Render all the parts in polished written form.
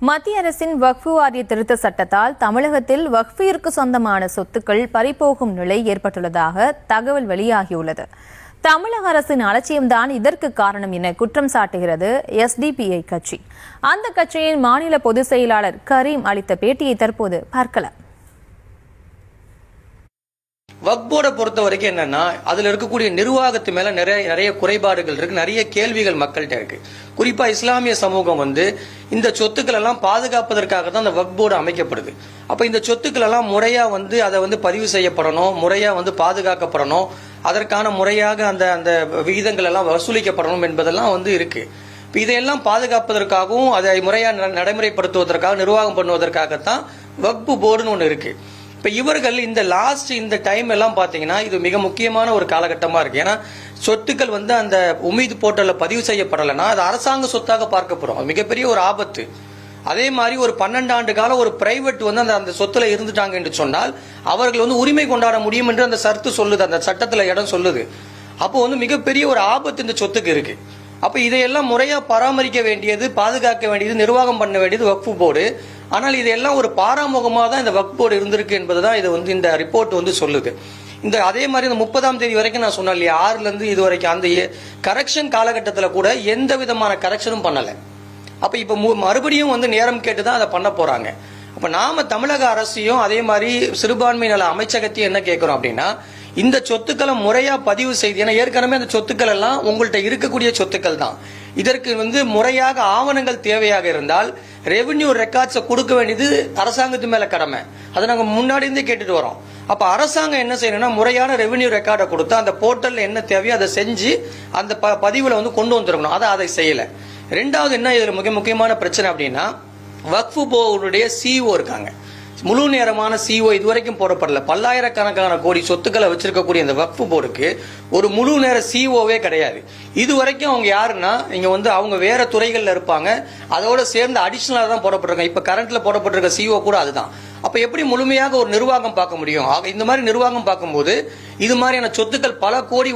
மத்திய அரசின் வக்ஃபு வாரிய திருத்த சட்டத்தால் தமிழகத்தில் வக்ஃபிற்கு சொந்தமான சொத்துக்கள் பறிபோகும் நிலை ஏற்பட்டுள்ளதாக தகவல் வெளியாகியுள்ளது. தமிழக அரசின் அலட்சியம்தான் இதற்கு காரணம் என குற்றம் சாட்டுகிறது SDPI கட்சி. அந்த கட்சியின் மாநில பொதுச் செயலாளர் கரீம் அளித்த பேட்டியை தற்போது பார்க்கலாம். வக்ஃப் போர்டை பொறுத்த வரைக்கும் என்னன்னா, அதுல இருக்கக்கூடிய நிர்வாகத்து மேல நிறைய குறைபாடுகள் இருக்கு, நிறைய கேள்விகள் மக்கள்கிட்ட இருக்கு. குறிப்பா இஸ்லாமிய சமூகம் இந்த சொத்துக்கள் எல்லாம் பாதுகாப்பதற்காக தான் அந்த வக்ஃப் போர்டு அமைக்கப்படுது. அப்ப இந்த சொத்துக்கள் எல்லாம் முறையா அதை பதிவு செய்யப்படணும், முறையா பாதுகாக்கப்படணும், அதற்கான முறையாக அந்த விகிதங்கள் எல்லாம் வசூலிக்கப்படணும் என்பதெல்லாம் இருக்கு. இதையெல்லாம் பாதுகாப்பதற்காகவும் அதை முறையா நடைமுறைப்படுத்துவதற்காக நிர்வாகம் பண்ணுவதற்காகத்தான் வக்ஃப் போர்டுன்னு ஒன்று இருக்கு. இப்ப இவர்கள் இந்த டைம் எல்லாம் பாத்தீங்கன்னா இது மிக முக்கியமான ஒரு காலகட்டமா இருக்கு. ஏன்னா சொத்துக்கள் அந்த உமீது போர்ட்டல்ல பதிவு செய்யப்படலைன்னா அது அரசாங்க சொத்தாக பார்க்கப்படும். அது மிகப்பெரிய ஒரு ஆபத்து. அதே மாதிரி ஒரு 12 ஆண்டு காலம் ஒரு பிரைவேட் அந்த சொத்துல இருந்துட்டாங்க என்று சொன்னால் அவர்கள் உரிமை கொண்டாட முடியும் என்று அந்த சர்த்து சொல்லுது, அந்த சட்டத்துல இடம் சொல்லுது. அப்போ மிகப்பெரிய ஒரு ஆபத்து இந்த சொத்துக்கு இருக்கு. அப்ப இதையெல்லாம் முறையா பராமரிக்க வேண்டியது, பாதுகாக்க வேண்டியது, நிர்வாகம் பண்ண வேண்டியது வக்ஃப் போர்டு. ஆனால் இதெல்லாம் ஒரு பாராமுகமாக தான் இந்த வக்ஃப் போர்டு இருந்திருக்கு என்பதுதான் இது இந்த ரிப்போர்ட் சொல்லுது. அதே மாதிரி இந்த 30ஆம் தேதி வரைக்கும் நான் சொன்னேன் இல்லையா, 6ல இருந்து இது வரைக்கும் அந்த கரெக்ஷன் காலகட்டத்தில் கூட எந்த விதமான கரெக்ஷனும் பண்ணல. அப்ப இப்ப மறுபடியும் நேரம் கேட்டு தான் அதை பண்ண போறாங்க. அப்ப நாம தமிழக அரசையும் அதே மாதிரி சிறுபான்மை நல அமைச்சகத்தையும் என்ன கேட்கிறோம் அப்படின்னா, இந்த சொத்துக்களை முறையா பதிவு செய்து, ஏன்னா ஏற்கனவே அந்த சொத்துக்கள் எல்லாம் உங்கள்கிட்ட இருக்கக்கூடிய சொத்துக்கள் தான். இதற்கு முறையாக ஆவணங்கள் தேவையாக இருந்தால் ரெவென்யூ ரெக்கார்ட்ஸை கொடுக்க வேண்டியது அரசாங்கத்து மேல கடமை. அதை நாங்க முன்னாடி இருந்தே கேட்டுட்டு வரோம். அப்ப அரசாங்கம் என்ன செய்யணும்னா, முறையான ரெவென்யூ ரெக்கார்டை கொடுத்து அந்த போர்ட்டல்ல என்ன தேவையோ அதை செஞ்சு அந்த பதிவுல கொண்டு வந்துருக்கணும். அதை செய்யல. ரெண்டாவது என்ன இதுல மிக முக்கியமான பிரச்சனை அப்படின்னா, வக்ஃப் போர்டுடைய CEO இருக்காங்க, முழு நேரமான CEO இதுவரைக்கும் போடப்படல. பல்லாயிரக்கணக்கான கோடி சொத்துக்களை வச்சிருக்கக்கூடிய இந்த வக்ஃப் போர்டுக்கு ஒரு முழு நேர CEOவே கிடையாது. இதுவரைக்கும் அவங்க யாருன்னா, இங்க அவங்க வேற துறைகள்ல இருப்பாங்க, அதோட சேர்ந்து அடிஷனலா தான் போடப்பட்டிருக்காங்க. இப்ப கரண்ட்ல போடப்பட்டிருக்க CEO கூட அதுதான். அப்ப எப்படி முழுமையாக ஒரு நிர்வாகம் பார்க்க முடியும்? இந்த மாதிரி நிர்வாகம் பார்க்கும்போது இது மாதிரியான சொத்துக்கள் பல கோடி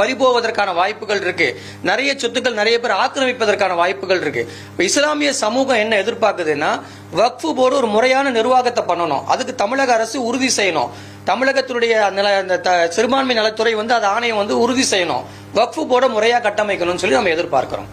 பறிபோவதற்கான வாய்ப்புகள் இருக்கு. நிறைய சொத்துக்கள் நிறைய பேர் ஆக்கிரமிப்பதற்கான வாய்ப்புகள் இருக்கு. இப்ப இஸ்லாமிய சமூகம் என்ன எதிர்பார்க்குதுன்னா, வக்ஃப் போர்டு ஒரு முறையான நிர்வாகத்தை பண்ணணும், அதுக்கு தமிழக அரசு உறுதி செய்யணும். தமிழகத்தினுடைய சிறுபான்மை நலத்துறை அது ஆணையம் உறுதி செய்யணும், வக்ஃப் போர்டை முறையா கட்டமைக்கணும்னு சொல்லி நம்ம எதிர்பார்க்கிறோம்.